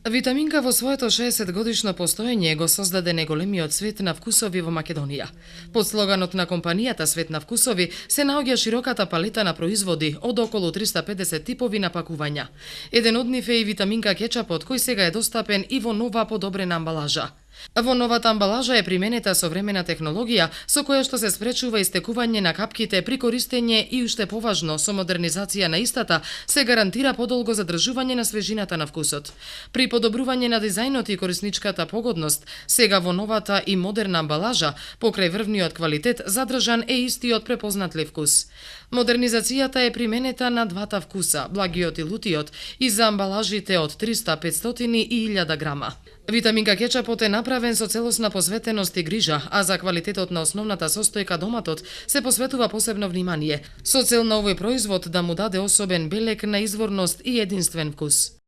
Витаминка во своето 60-годишно постоење го создаде неголемиот свет на вкусови во Македонија. Под слоганот на компанијата Свет на вкусови се наоѓа широката палета на производи од околу 350 типови напакувања. Еден од нив е и витаминка кетчапот, кој сега е достапен и во нова подобрена амбалажа. Во новата амбалажа е применета современа технологија со која што се спречува истекување на капките при користење и уште поважно со модернизација на истата се гарантира подолго задржување на свежината на вкусот. При подобрување на дизајнот и корисничката погодност, сега во новата и модерна амбалажа, покрај врвниот квалитет задржан е истиот препознатлив вкус. Модернизацијата е применета на двата вкуса, благиот и лутиот, и за амбалажите од 300, 500 и 1000 грама. Витаминка кетчапот е направен со целосна посветеност и грижа, а за квалитетот на основната состојка доматот се посветува посебно внимание, со цел на овој производ да му даде особен белег на изворност и единствен вкус.